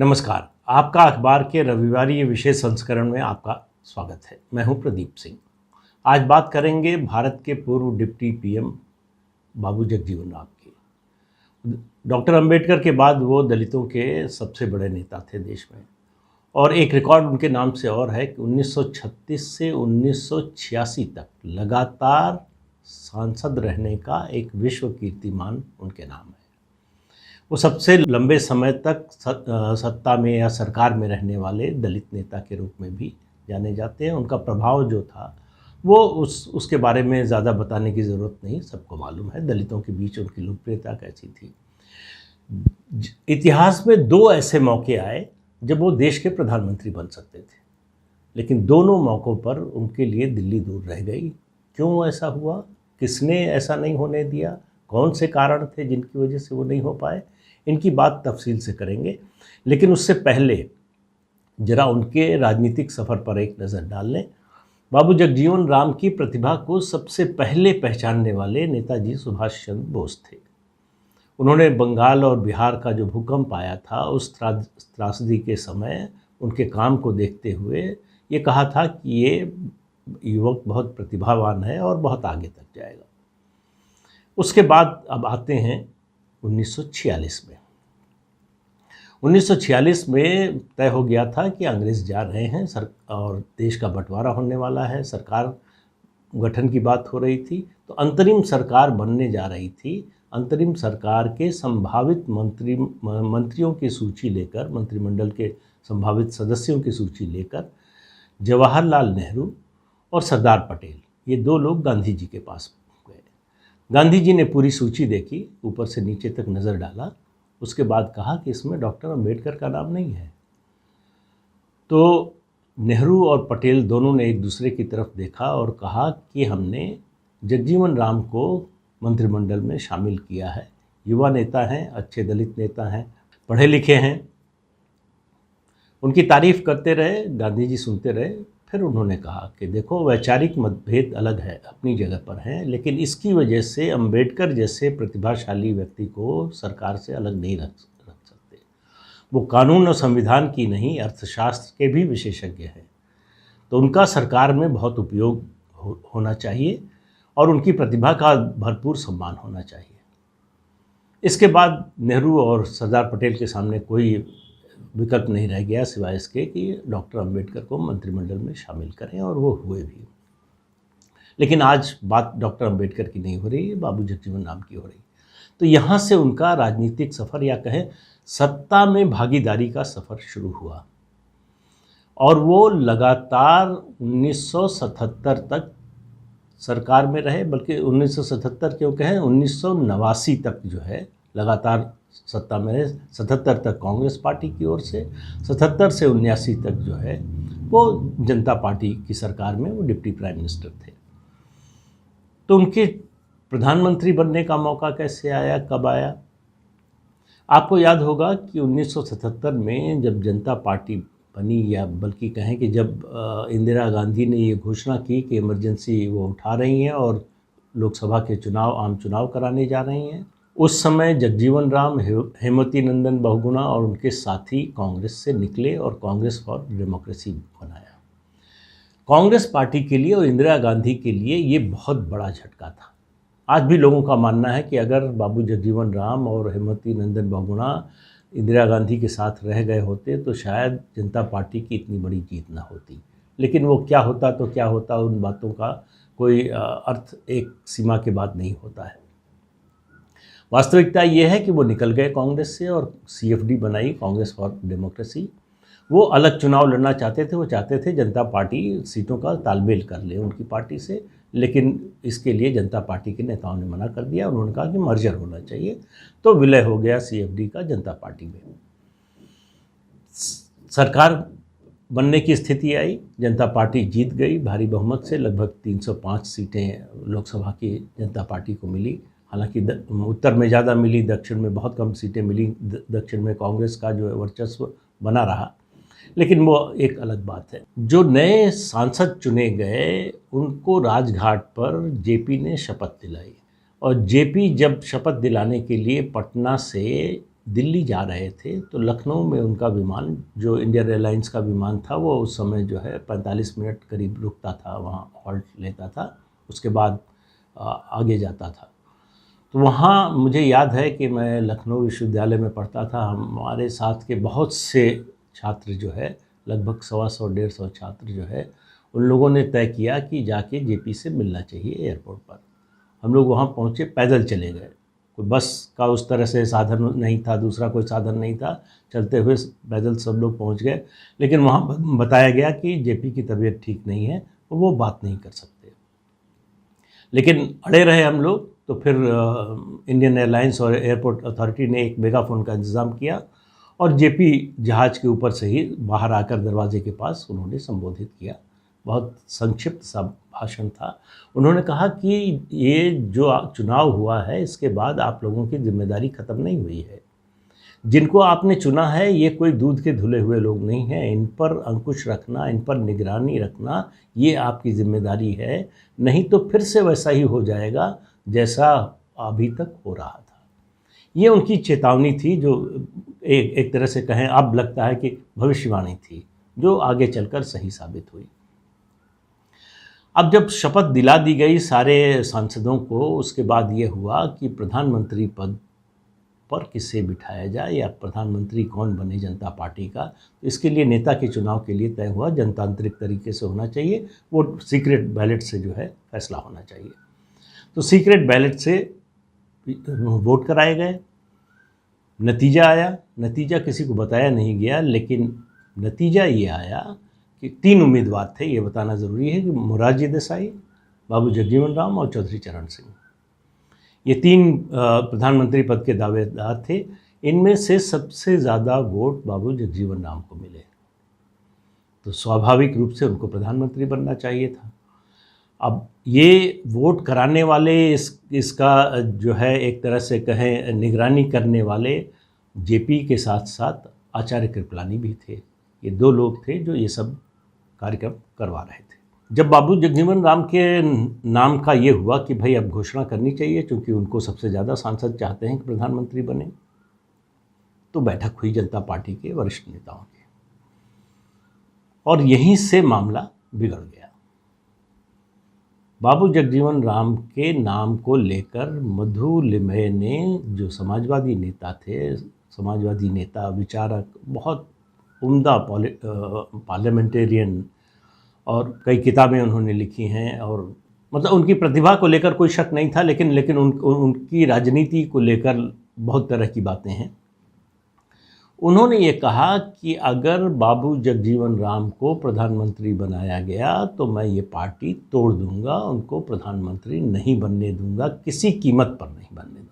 नमस्कार। आपका अखबार के रविवारी विशेष संस्करण में आपका स्वागत है। मैं हूं प्रदीप सिंह। आज बात करेंगे भारत के पूर्व डिप्टी पीएम बाबू जगजीवन राम की। डॉक्टर अंबेडकर के बाद वो दलितों के सबसे बड़े नेता थे देश में, और एक रिकॉर्ड उनके नाम से और है कि 1936 से 1986 तक लगातार सांसद रहने का एक विश्व कीर्तिमान उनके नाम है। वो सबसे लंबे समय तक सत्ता में या सरकार में रहने वाले दलित नेता के रूप में भी जाने जाते हैं। उनका प्रभाव जो था वो उसके बारे में ज़्यादा बताने की ज़रूरत नहीं, सबको मालूम है दलितों के बीच उनकी लोकप्रियता कैसी थी। इतिहास में दो ऐसे मौके आए जब वो देश के प्रधानमंत्री बन सकते थे, लेकिन दोनों मौक़ों पर उनके लिए दिल्ली दूर रह गई। क्यों ऐसा हुआ? किसने ऐसा नहीं होने दिया? कौन से कारण थे जिनकी वजह से वो नहीं हो पाए? इनकी बात तफसील से करेंगे, लेकिन उससे पहले जरा उनके राजनीतिक सफ़र पर एक नज़र डाल लें। बाबू जगजीवन राम की प्रतिभा को सबसे पहले पहचानने वाले नेताजी सुभाष चंद्र बोस थे। उन्होंने बंगाल और बिहार का जो भूकंप आया था उस त्रासदी के समय उनके काम को देखते हुए ये कहा था कि ये युवक बहुत प्रतिभावान है और बहुत आगे तक जाएगा। उसके बाद अब आते हैं 1946 में। 1946 में तय हो गया था कि अंग्रेज़ जा रहे हैं और देश का बंटवारा होने वाला है, सरकार गठन की बात हो रही थी, तो अंतरिम सरकार बनने जा रही थी। अंतरिम सरकार के संभावित मंत्रियों की सूची लेकर, मंत्रिमंडल के संभावित सदस्यों की सूची लेकर जवाहरलाल नेहरू और सरदार पटेल, ये दो लोग गांधी जी के पास गए। गांधी जी ने पूरी सूची देखी, ऊपर से नीचे तक नज़र डाला, उसके बाद कहा कि इसमें डॉक्टर अंबेडकर का नाम नहीं है। तो नेहरू और पटेल दोनों ने एक दूसरे की तरफ देखा और कहा कि हमने जगजीवन राम को मंत्रिमंडल में शामिल किया है। युवा नेता हैं, अच्छे दलित नेता हैं, पढ़े लिखे हैं। उनकी तारीफ़ करते रहे, गांधी जी सुनते रहे। फिर उन्होंने कहा कि देखो, वैचारिक मतभेद अलग है, अपनी जगह पर हैं, लेकिन इसकी वजह से अंबेडकर जैसे प्रतिभाशाली व्यक्ति को सरकार से अलग नहीं रख सकते। वो कानून और संविधान की नहीं, अर्थशास्त्र के भी विशेषज्ञ हैं, तो उनका सरकार में बहुत उपयोग होना चाहिए और उनकी प्रतिभा का भरपूर सम्मान होना चाहिए। इसके बाद नेहरू और सरदार पटेल के सामने कोई विकल्प नहीं रह गया सिवाय इसके कि डॉक्टर अंबेडकर को मंत्रिमंडल में शामिल करें, और वो हुए भी। लेकिन आज बात डॉक्टर अंबेडकर की नहीं हो रही है, बाबू जगजीवन राम की हो रही। तो यहाँ से उनका राजनीतिक सफ़र, या कहें सत्ता में भागीदारी का सफ़र शुरू हुआ, और वो लगातार 1977 तक सरकार में रहे। बल्कि 1977 क्यों कहें, 1989 तक जो है लगातार सत्ता में रहे। 77 तक कांग्रेस पार्टी की ओर से, 77 से 79 तक जो है वो जनता पार्टी की सरकार में वो डिप्टी प्राइम मिनिस्टर थे। तो उनके प्रधानमंत्री बनने का मौका कैसे आया, कब आया? आपको याद होगा कि 1977 में जब जनता पार्टी बनी, या बल्कि कहें कि जब इंदिरा गांधी ने ये घोषणा की कि इमरजेंसी वो उठा रही हैं और लोकसभा के चुनाव, आम चुनाव कराने जा रही हैं, उस समय जगजीवन राम, हेमवती नंदन बहुगुणा और उनके साथी कांग्रेस से निकले और कांग्रेस फॉर डेमोक्रेसी बनाया। कांग्रेस पार्टी के लिए और इंदिरा गांधी के लिए ये बहुत बड़ा झटका था। आज भी लोगों का मानना है कि अगर बाबू जगजीवन राम और हेमवती नंदन बहुगुणा इंदिरा गांधी के साथ रह गए होते तो शायद जनता पार्टी की इतनी बड़ी जीत ना होती। लेकिन वो क्या होता तो क्या होता, उन बातों का कोई अर्थ एक सीमा के बाद नहीं होता है। वास्तविकता ये है कि वो निकल गए कांग्रेस से और CFD बनाई, कांग्रेस फॉर डेमोक्रेसी। वो अलग चुनाव लड़ना चाहते थे, वो चाहते थे जनता पार्टी सीटों का तालमेल कर ले उनकी पार्टी से, लेकिन इसके लिए जनता पार्टी के नेताओं ने मना कर दिया। उन्होंने कहा कि मर्जर होना चाहिए, तो विलय हो गया CFD का जनता पार्टी में। सरकार बनने की स्थिति आई, जनता पार्टी जीत गई भारी बहुमत से, लगभग 305 सीटें लोकसभा की जनता पार्टी को मिली। हालांकि उत्तर में ज़्यादा मिली, दक्षिण में बहुत कम सीटें मिली। दक्षिण में कांग्रेस का जो वर्चस्व बना रहा, लेकिन वो एक अलग बात है। जो नए सांसद चुने गए उनको राजघाट पर JP ने शपथ दिलाई, और JP जब शपथ दिलाने के लिए पटना से दिल्ली जा रहे थे तो लखनऊ में उनका विमान, जो इंडियन एयरलाइंस का विमान था, वो उस समय जो है 45 मिनट करीब रुकता था, वहाँ हॉल्ट लेता था, उसके बाद आगे जाता था। तो वहाँ मुझे याद है कि मैं लखनऊ विश्वविद्यालय में पढ़ता था, हमारे साथ के बहुत से छात्र जो है, लगभग 125-150 छात्र जो है, उन लोगों ने तय किया कि जाके जेपी से मिलना चाहिए एयरपोर्ट पर। हम लोग वहाँ पहुँचे, पैदल चले गए, कोई बस का उस तरह से साधन नहीं था, दूसरा कोई साधन नहीं था, चलते हुए पैदल सब लोग पहुँच गए। लेकिन वहाँ बताया गया कि जेपी की तबीयत ठीक नहीं है, वो बात नहीं कर सकते। लेकिन अड़े रहे हम लोग, तो फिर इंडियन एयरलाइंस और एयरपोर्ट अथॉरिटी ने एक मेगाफोन का इंतज़ाम किया और जेपी जहाज़ के ऊपर से ही बाहर आकर दरवाजे के पास उन्होंने संबोधित किया। बहुत संक्षिप्त सा भाषण था। उन्होंने कहा कि ये जो चुनाव हुआ है, इसके बाद आप लोगों की जिम्मेदारी ख़त्म नहीं हुई है। जिनको आपने चुना है ये कोई दूध के धुले हुए लोग नहीं हैं, इन पर अंकुश रखना, इन पर निगरानी रखना, ये आपकी जिम्मेदारी है। नहीं तो फिर से वैसा ही हो जाएगा जैसा अभी तक हो रहा था। ये उनकी चेतावनी थी, जो एक तरह से कहें अब लगता है कि भविष्यवाणी थी, जो आगे चलकर सही साबित हुई। अब जब शपथ दिला दी गई सारे सांसदों को, उसके बाद ये हुआ कि प्रधानमंत्री पद पर किसे बिठाया जाए या प्रधानमंत्री कौन बने जनता पार्टी का। तो इसके लिए नेता के चुनाव के लिए तय हुआ, जनतांत्रिक तरीके से होना चाहिए, वो सीक्रेट बैलेट से जो है फैसला होना चाहिए। तो सीक्रेट बैलेट से वोट कराए गए, नतीजा आया। नतीजा किसी को बताया नहीं गया, लेकिन नतीजा ये आया कि 3 उम्मीदवार थे। ये बताना ज़रूरी है कि मोरारजी देसाई, बाबू जगजीवन राम और चौधरी चरण सिंह, ये 3 प्रधानमंत्री पद के दावेदार थे। इनमें से सबसे ज़्यादा वोट बाबू जगजीवन राम को मिले, तो स्वाभाविक रूप से उनको प्रधानमंत्री बनना चाहिए था। अब ये वोट कराने वाले, इसका जो है एक तरह से कहें निगरानी करने वाले, जेपी के साथ साथ आचार्य कृपलानी भी थे। ये 2 लोग थे जो ये सब कार्यक्रम करवा रहे थे। जब बाबू जगजीवन राम के नाम का ये हुआ कि भाई अब घोषणा करनी चाहिए, क्योंकि उनको सबसे ज़्यादा सांसद चाहते हैं कि प्रधानमंत्री बने, तो बैठक हुई जनता पार्टी के वरिष्ठ नेताओं की, और यहीं से मामला बिगड़ गया। बाबू जगजीवन राम के नाम को लेकर मधु लिमये ने, जो समाजवादी नेता थे, समाजवादी नेता, विचारक, बहुत उम्दा पार्लियामेंटेरियन, और कई किताबें उन्होंने लिखी हैं, और मतलब उनकी प्रतिभा को लेकर कोई शक नहीं था, लेकिन उनकी राजनीति को लेकर बहुत तरह की बातें हैं। उन्होंने ये कहा कि अगर बाबू जगजीवन राम को प्रधानमंत्री बनाया गया तो मैं ये पार्टी तोड़ दूंगा, उनको प्रधानमंत्री नहीं बनने दूंगा, किसी कीमत पर नहीं बनने दूंगा।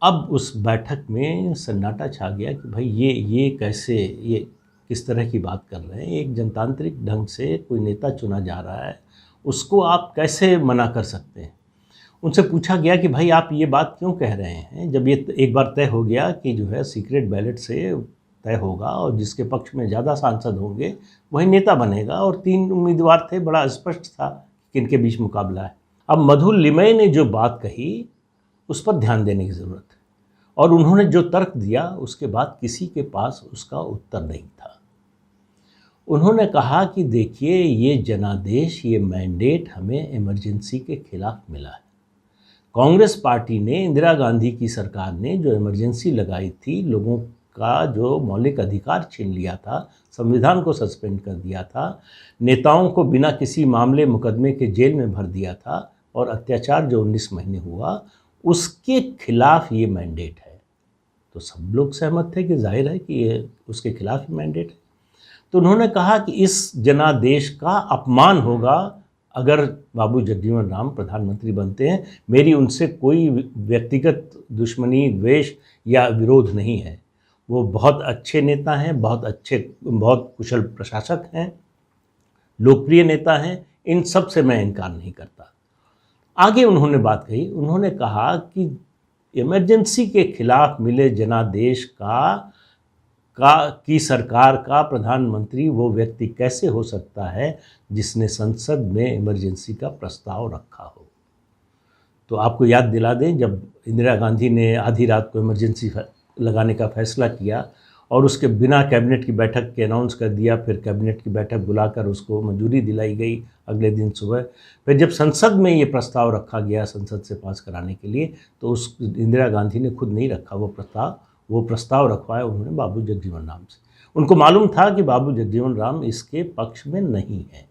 अब उस बैठक में सन्नाटा छा गया कि भाई ये कैसे, ये किस तरह की बात कर रहे हैं। एक जनतांत्रिक ढंग से कोई नेता चुना जा रहा है, उसको आप कैसे मना कर सकते हैं। उनसे पूछा गया कि भाई आप ये बात क्यों कह रहे हैं, जब ये एक बार तय हो गया कि जो है सीक्रेट बैलेट से तय होगा और जिसके पक्ष में ज़्यादा सांसद होंगे वही नेता बनेगा, और 3 उम्मीदवार थे, बड़ा स्पष्ट था किनके बीच मुकाबला है। अब मधु लिमये ने जो बात कही उस पर ध्यान देने की ज़रूरत है, और उन्होंने जो तर्क दिया उसके बाद किसी के पास उसका उत्तर नहीं था। उन्होंने कहा कि देखिए, ये जनादेश, ये मैंडेट हमें इमरजेंसी के खिलाफ मिला है। कांग्रेस पार्टी ने, इंदिरा गांधी की सरकार ने जो इमरजेंसी लगाई थी, लोगों का जो मौलिक अधिकार छीन लिया था, संविधान को सस्पेंड कर दिया था, नेताओं को बिना किसी मामले मुकदमे के जेल में भर दिया था, और अत्याचार जो 19 महीने हुआ, उसके खिलाफ ये मैंडेट है। तो सब लोग सहमत थे कि जाहिर है कि ये उसके खिलाफ ही मैंडेट है। तो उन्होंने कहा कि इस जनादेश का अपमान होगा अगर बाबू जगजीवन राम प्रधानमंत्री बनते हैं। मेरी उनसे कोई व्यक्तिगत दुश्मनी, द्वेष या विरोध नहीं है। वो बहुत अच्छे नेता हैं, बहुत कुशल प्रशासक हैं, लोकप्रिय नेता हैं, इन सब से मैं इनकार नहीं करता। आगे उन्होंने बात कही, उन्होंने कहा कि इमरजेंसी के खिलाफ मिले जनादेश की सरकार का प्रधानमंत्री वो व्यक्ति कैसे हो सकता है जिसने संसद में इमरजेंसी का प्रस्ताव रखा हो। तो आपको याद दिला दें, जब इंदिरा गांधी ने आधी रात को इमरजेंसी लगाने का फैसला किया और उसके बिना कैबिनेट की बैठक के अनाउंस कर दिया, फिर कैबिनेट की बैठक बुलाकर उसको मंजूरी दिलाई गई अगले दिन सुबह। फिर जब संसद में ये प्रस्ताव रखा गया संसद से पास कराने के लिए, तो उस इंदिरा गांधी ने खुद नहीं रखा वो प्रस्ताव रखवाया उन्होंने बाबू जगजीवन राम से। उनको मालूम था कि बाबू जगजीवन राम इसके पक्ष में नहीं है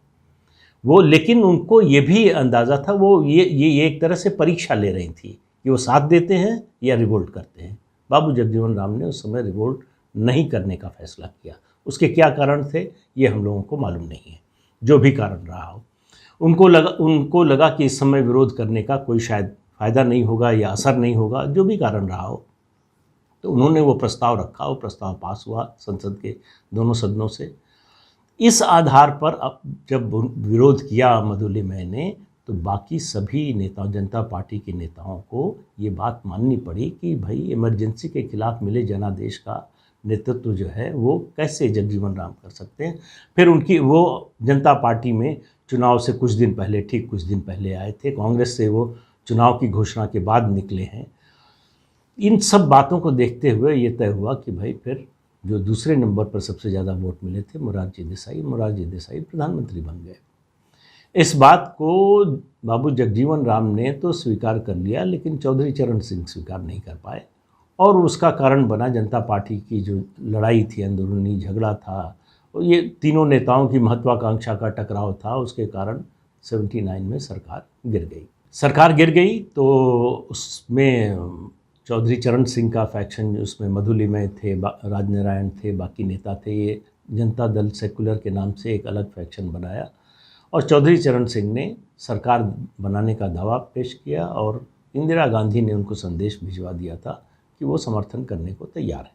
वो, लेकिन उनको ये भी अंदाज़ा था, वो ये एक तरह से परीक्षा ले रही थी कि वो साथ देते हैं या रिवोल्ट करते हैं। बाबू जगजीवन राम ने उस समय रिवोल्ट नहीं करने का फैसला किया। उसके क्या कारण थे ये हम लोगों को मालूम नहीं है, जो भी कारण रहा हो। उनको लगा कि इस समय विरोध करने का कोई शायद फ़ायदा नहीं होगा या असर नहीं होगा, जो भी कारण रहा हो, तो उन्होंने वो प्रस्ताव रखा। वो प्रस्ताव पास हुआ संसद के दोनों सदनों से। इस आधार पर अब जब विरोध किया मधुलिमय ने, तो बाकी सभी नेताओं, जनता पार्टी के नेताओं को ये बात माननी पड़ी कि भाई इमरजेंसी के खिलाफ मिले जनादेश का नेतृत्व जो है वो कैसे जगजीवन राम कर सकते हैं। फिर वो जनता पार्टी में चुनाव से कुछ दिन पहले, ठीक कुछ दिन पहले आए थे। कांग्रेस से वो चुनाव की घोषणा के बाद निकले हैं। इन सब बातों को देखते हुए ये तय हुआ कि भाई फिर जो दूसरे नंबर पर सबसे ज़्यादा वोट मिले थे मोरारजी देसाई प्रधानमंत्री बन गए। इस बात को बाबू जगजीवन राम ने तो स्वीकार कर लिया, लेकिन चौधरी चरण सिंह स्वीकार नहीं कर पाए, और उसका कारण बना जनता पार्टी की जो लड़ाई थी, अंदरूनी झगड़ा था, और ये तीनों नेताओं की महत्वाकांक्षा का टकराव था। उसके कारण 79 में सरकार गिर गई। तो उसमें चौधरी चरण सिंह का फैक्शन, उसमें मधुलिमय थे, राजनारायण थे, बाकी नेता थे। ये जनता दल सेकुलर के नाम से एक अलग फैक्शन बनाया और चौधरी चरण सिंह ने सरकार बनाने का दावा पेश किया, और इंदिरा गांधी ने उनको संदेश भिजवा दिया था कि वो समर्थन करने को तैयार है।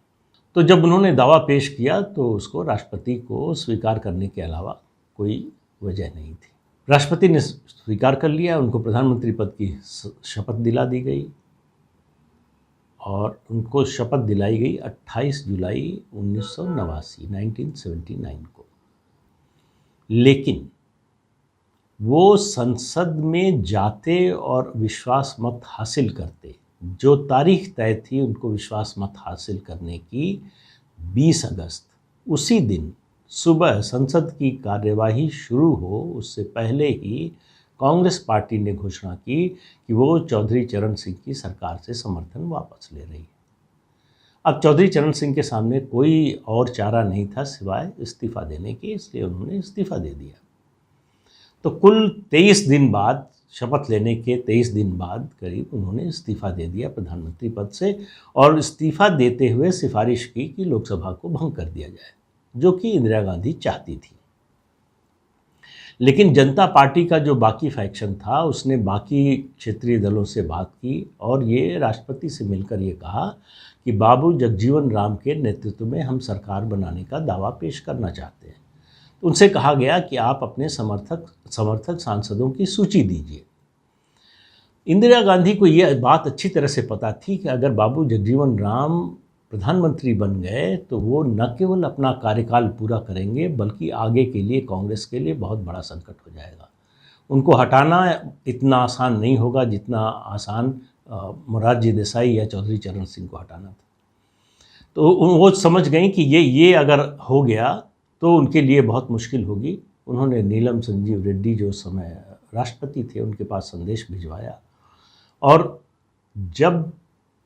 तो जब उन्होंने दावा पेश किया तो उसको राष्ट्रपति को स्वीकार करने के अलावा कोई वजह नहीं थी। राष्ट्रपति ने स्वीकार कर लिया, उनको प्रधानमंत्री पद की शपथ दिला दी गई, और उनको शपथ दिलाई गई 28 जुलाई 1979 को। लेकिन वो संसद में जाते और विश्वास मत हासिल करते, जो तारीख तय थी उनको विश्वास मत हासिल करने की 20 अगस्त, उसी दिन सुबह संसद की कार्यवाही शुरू हो उससे पहले ही कांग्रेस पार्टी ने घोषणा की कि वो चौधरी चरण सिंह की सरकार से समर्थन वापस ले रही है। अब चौधरी चरण सिंह के सामने कोई और चारा नहीं था सिवाय इस्तीफ़ा देने के, इसलिए उन्होंने इस्तीफ़ा दे दिया। तो कुल 23 दिन बाद, शपथ लेने के 23 दिन बाद करीब उन्होंने इस्तीफ़ा दे दिया प्रधानमंत्री पद से, और इस्तीफ़ा देते हुए सिफारिश की कि लोकसभा को भंग कर दिया जाए, जो कि इंदिरा गांधी चाहती थी। लेकिन जनता पार्टी का जो बाकी फैक्शन था उसने बाकी क्षेत्रीय दलों से बात की और ये राष्ट्रपति से मिलकर ये कहा कि बाबू जगजीवन राम के नेतृत्व में हम सरकार बनाने का दावा पेश करना चाहते हैं। तो उनसे कहा गया कि आप अपने समर्थक सांसदों की सूची दीजिए। इंदिरा गांधी को ये बात अच्छी तरह से पता थी कि अगर बाबू जगजीवन राम प्रधानमंत्री बन गए तो वो न केवल अपना कार्यकाल पूरा करेंगे बल्कि आगे के लिए कांग्रेस के लिए बहुत बड़ा संकट हो जाएगा। उनको हटाना इतना आसान नहीं होगा जितना आसान मोरारजी देसाई या चौधरी चरण सिंह को हटाना था। तो वो समझ गई कि ये अगर हो गया तो उनके लिए बहुत मुश्किल होगी। उन्होंने नीलम संजीव रेड्डी जो उस समय राष्ट्रपति थे उनके पास संदेश भिजवाया, और जब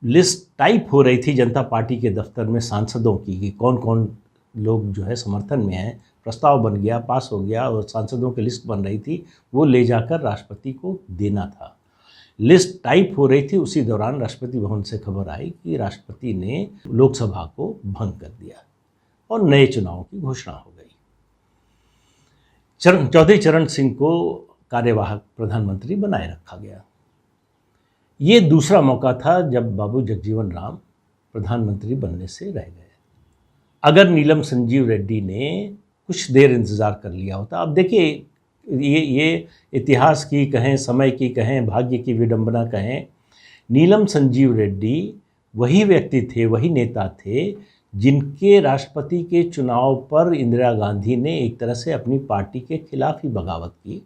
लिस्ट टाइप हो रही थी जनता पार्टी के दफ्तर में सांसदों की कि कौन कौन लोग जो है समर्थन में हैं, प्रस्ताव बन गया, पास हो गया और सांसदों की लिस्ट बन रही थी, वो ले जाकर राष्ट्रपति को देना था। लिस्ट टाइप हो रही थी, उसी दौरान राष्ट्रपति भवन से खबर आई कि राष्ट्रपति ने लोकसभा को भंग कर दिया और नए चुनाव की घोषणा हो गई। चौधरी चरण सिंह को कार्यवाहक प्रधानमंत्री बनाए रखा गया। ये दूसरा मौका था जब बाबू जगजीवन राम प्रधानमंत्री बनने से रह गए। अगर नीलम संजीव रेड्डी ने कुछ देर इंतज़ार कर लिया होता, अब देखिए ये इतिहास की कहें, समय की कहें, भाग्य की विडंबना कहें, नीलम संजीव रेड्डी वही व्यक्ति थे, वही नेता थे जिनके राष्ट्रपति के चुनाव पर इंदिरा गांधी ने एक तरह से अपनी पार्टी के खिलाफ ही बगावत की।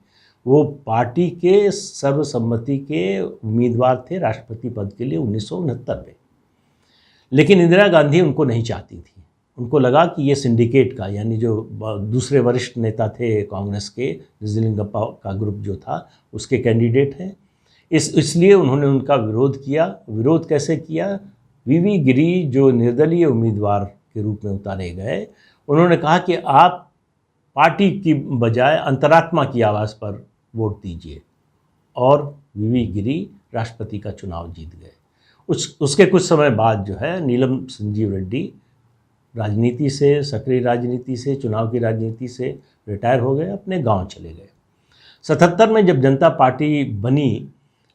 वो पार्टी के सर्वसम्मति के उम्मीदवार थे राष्ट्रपति पद के लिए 1969 में, लेकिन इंदिरा गांधी उनको नहीं चाहती थी। उनको लगा कि ये सिंडिकेट का, यानी जो दूसरे वरिष्ठ नेता थे कांग्रेस के, निजलिंगप्पा का ग्रुप जो था, उसके कैंडिडेट हैं। इसलिए उन्होंने उनका विरोध किया। विरोध कैसे किया? वीवी गिरी जो निर्दलीय उम्मीदवार के रूप में उतारे गए, उन्होंने कहा कि आप पार्टी की बजाय अंतरात्मा की आवाज़ पर वोट दीजिए, और वीवी गिरी राष्ट्रपति का चुनाव जीत गए। उसके कुछ समय बाद जो है नीलम संजीव रेड्डी राजनीति से, सक्रिय राजनीति से, चुनाव की राजनीति से रिटायर हो गए, अपने गांव चले गए। 77 में जब जनता पार्टी बनी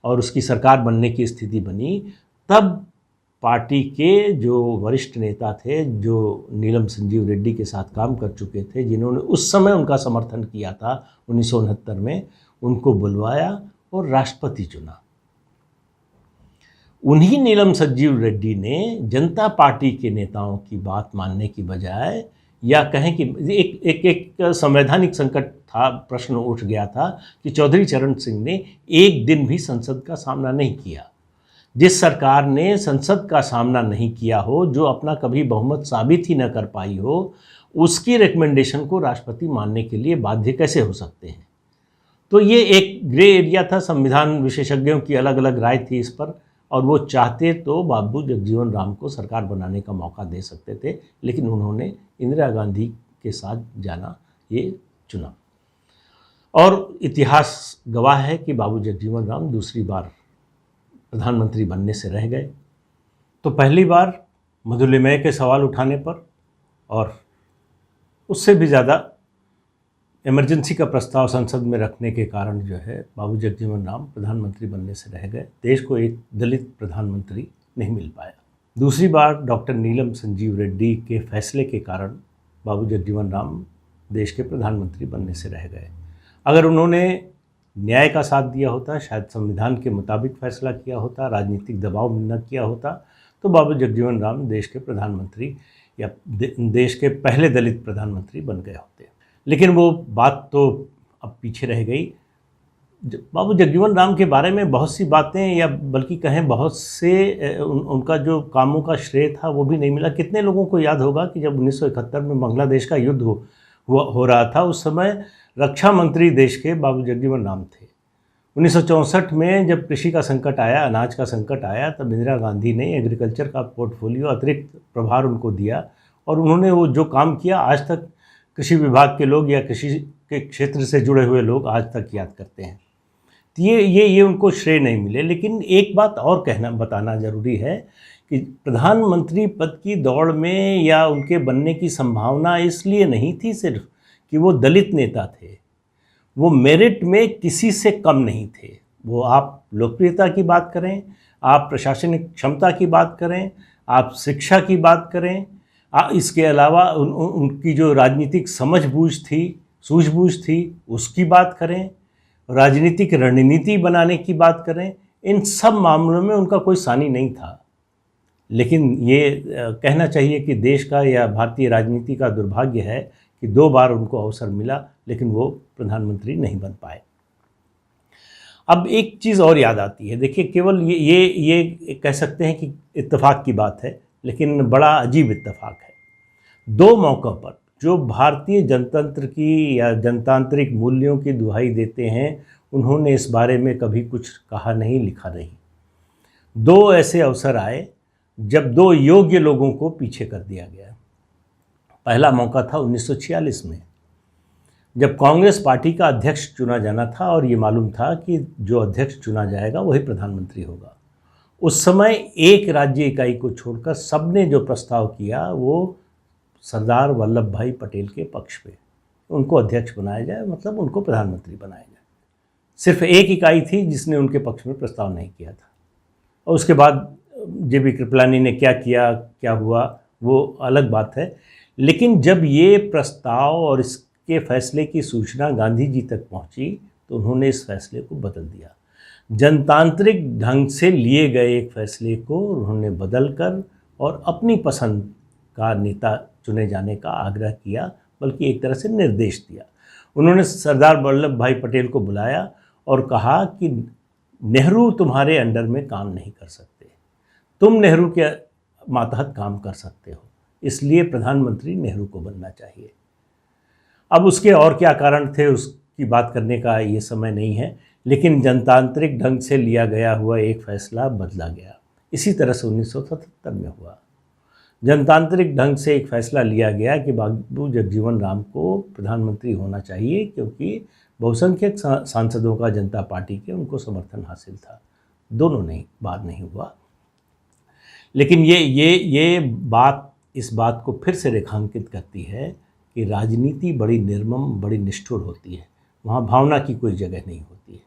और उसकी सरकार बनने की स्थिति बनी, तब पार्टी के जो वरिष्ठ नेता थे, जो नीलम संजीव रेड्डी के साथ काम कर चुके थे, जिन्होंने उस समय उनका समर्थन किया था 1969 में, उनको बुलवाया और राष्ट्रपति चुना। उन्हीं नीलम संजीव रेड्डी ने जनता पार्टी के नेताओं की बात मानने की बजाय, या कहें कि एक संवैधानिक संकट था, प्रश्न उठ गया था कि चौधरी चरण सिंह ने एक दिन भी संसद का सामना नहीं किया। जिस सरकार ने संसद का सामना नहीं किया हो, जो अपना कभी बहुमत साबित ही न कर पाई हो, उसकी रिकमेंडेशन को राष्ट्रपति मानने के लिए बाध्य कैसे हो सकते हैं? तो ये एक ग्रे एरिया था। संविधान विशेषज्ञों की अलग अलग राय थी इस पर, और वो चाहते तो बाबू जगजीवन राम को सरकार बनाने का मौका दे सकते थे, लेकिन उन्होंने इंदिरा गांधी के साथ जाना ये चुना। और इतिहास गवाह है कि बाबू जगजीवन राम दूसरी बार प्रधानमंत्री बनने से रह गए। तो पहली बार मधुलिमय के सवाल उठाने पर, और उससे भी ज़्यादा इमरजेंसी का प्रस्ताव संसद में रखने के कारण जो है बाबू जगजीवन राम प्रधानमंत्री बनने से रह गए। देश को एक दलित प्रधानमंत्री नहीं मिल पाया। दूसरी बार डॉक्टर नीलम संजीव रेड्डी के फैसले के कारण बाबू जगजीवन राम देश के प्रधानमंत्री बनने से रह गए। अगर उन्होंने न्याय का साथ दिया होता, शायद संविधान के मुताबिक फैसला किया होता, राजनीतिक दबाव न किया होता, तो बाबू जगजीवन राम देश के प्रधानमंत्री या देश के पहले दलित प्रधानमंत्री बन गए होते। लेकिन वो बात तो अब पीछे रह गई। बाबू जगजीवन राम के बारे में बहुत सी बातें, या बल्कि कहें बहुत से उनका जो कामों का श्रेय था वो भी नहीं मिला। कितने लोगों को याद होगा कि जब 1971 में बांग्लादेश का युद्ध हो रहा था, उस समय रक्षा मंत्री देश के बाबू जगजीवन राम थे। 1964 में जब कृषि का संकट आया, अनाज का संकट आया, तब इंदिरा गांधी ने एग्रीकल्चर का पोर्टफोलियो, अतिरिक्त प्रभार उनको दिया, और उन्होंने वो जो काम किया आज तक कृषि विभाग के लोग या कृषि के क्षेत्र से जुड़े हुए लोग आज तक याद करते हैं। तो ये उनको श्रेय नहीं मिले। लेकिन एक बात और बताना ज़रूरी है कि प्रधानमंत्री पद की दौड़ में या उनके बनने की संभावना इसलिए नहीं थी सिर्फ कि वो दलित नेता थे, वो मेरिट में किसी से कम नहीं थे। वो आप लोकप्रियता की बात करें, आप प्रशासनिक क्षमता की बात करें, आप शिक्षा की बात करें, इसके अलावा उनकी जो राजनीतिक सूझबूझ थी उसकी बात करें, राजनीतिक रणनीति बनाने की बात करें, इन सब मामलों में उनका कोई सानी नहीं था। लेकिन ये कहना चाहिए कि देश का या भारतीय राजनीति का दुर्भाग्य है कि 2 बार उनको अवसर मिला, लेकिन वो प्रधानमंत्री नहीं बन पाए। अब एक चीज़ और याद आती है। देखिए, केवल ये कह सकते हैं कि इत्तेफाक की बात है, लेकिन बड़ा अजीब इत्तेफाक है। 2 मौक़ों पर जो भारतीय जनतंत्र की या जनतांत्रिक मूल्यों की दुहाई देते हैं, उन्होंने इस बारे में कभी कुछ कहा नहीं, लिखा नहीं। 2 ऐसे अवसर आए जब 2 योग्य लोगों को पीछे कर दिया गया। पहला मौका था 1946 में, जब कांग्रेस पार्टी का अध्यक्ष चुना जाना था और ये मालूम था कि जो अध्यक्ष चुना जाएगा वही प्रधानमंत्री होगा। उस समय एक राज्य इकाई को छोड़कर सबने जो प्रस्ताव किया वो सरदार वल्लभ भाई पटेल के पक्ष पे, उनको अध्यक्ष बनाया जाए, मतलब उनको प्रधानमंत्री बनाया जाए। सिर्फ एक इकाई थी जिसने उनके पक्ष में प्रस्ताव नहीं किया था। और उसके बाद जेबी कृपलानी ने क्या किया, क्या हुआ, वो अलग बात है। लेकिन जब ये प्रस्ताव और इसके फैसले की सूचना गांधी जी तक पहुंची, तो उन्होंने इस फैसले को बदल दिया। जनतांत्रिक ढंग से लिए गए एक फैसले को उन्होंने बदल कर और अपनी पसंद का नेता चुने जाने का आग्रह किया, बल्कि एक तरह से निर्देश दिया। उन्होंने सरदार वल्लभ भाई पटेल को बुलाया और कहा कि नेहरू तुम्हारे अंडर में काम नहीं कर सकते, तुम नेहरू के मातहत काम कर सकते हो, इसलिए प्रधानमंत्री नेहरू को बनना चाहिए। अब उसके और क्या कारण थे उसकी बात करने का ये समय नहीं है, लेकिन जनतांत्रिक ढंग से लिया गया हुआ एक फैसला बदला गया। इसी तरह से 1977 में हुआ। जनतांत्रिक ढंग से एक फैसला लिया गया कि बाबू जगजीवन राम को प्रधानमंत्री होना चाहिए, क्योंकि बहुसंख्यक सांसदों का जनता पार्टी के उनको समर्थन हासिल था। दोनों नहीं, बाद नहीं हुआ। लेकिन ये बात इस बात को फिर से रेखांकित करती है कि राजनीति बड़ी निर्मम, बड़ी निष्ठुर होती है, वहाँ भावना की कोई जगह नहीं होती है।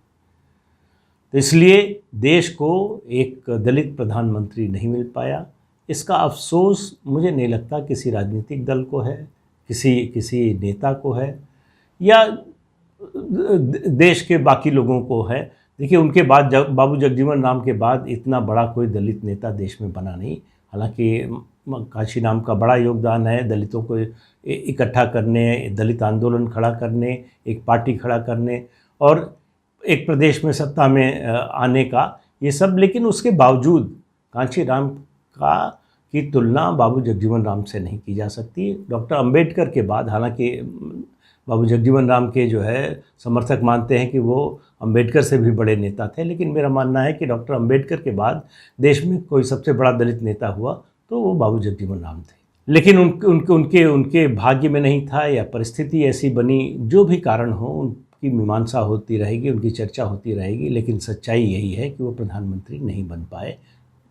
तो इसलिए देश को एक दलित प्रधानमंत्री नहीं मिल पाया। इसका अफसोस मुझे नहीं लगता किसी राजनीतिक दल को है, किसी नेता को है, या देश के बाकी लोगों को है। देखिए, उनके बाद बाबू जगजीवन राम के बाद इतना बड़ा कोई दलित नेता देश में बना नहीं। हालांकि काशी राम का बड़ा योगदान है दलितों को इकट्ठा करने, दलित आंदोलन खड़ा करने, एक पार्टी खड़ा करने और एक प्रदेश में सत्ता में आने का, ये सब। लेकिन उसके बावजूद कांशी राम की तुलना बाबू जगजीवन राम से नहीं की जा सकती। डॉक्टर अंबेडकर के बाद, हालांकि बाबू जगजीवन राम के जो है समर्थक मानते हैं कि वो अंबेडकर से भी बड़े नेता थे, लेकिन मेरा मानना है कि डॉक्टर अंबेडकर के बाद देश में कोई सबसे बड़ा दलित नेता हुआ तो वो बाबू जगजीवन राम थे। लेकिन उनके भाग्य में नहीं था, या परिस्थिति ऐसी बनी, जो भी कारण हो उनकी मीमांसा होती रहेगी, उनकी चर्चा होती रहेगी। लेकिन सच्चाई यही है कि वो प्रधानमंत्री नहीं बन पाए,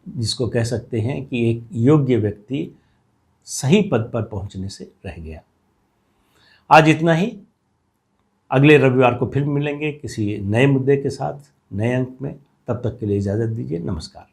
जिसको कह सकते हैं कि एक योग्य व्यक्ति सही पद पर पहुंचने से रह गया। आज इतना ही। अगले रविवार को फिर मिलेंगे किसी नए मुद्दे के साथ, नए अंक में। तब तक के लिए इजाज़त दीजिए। नमस्कार।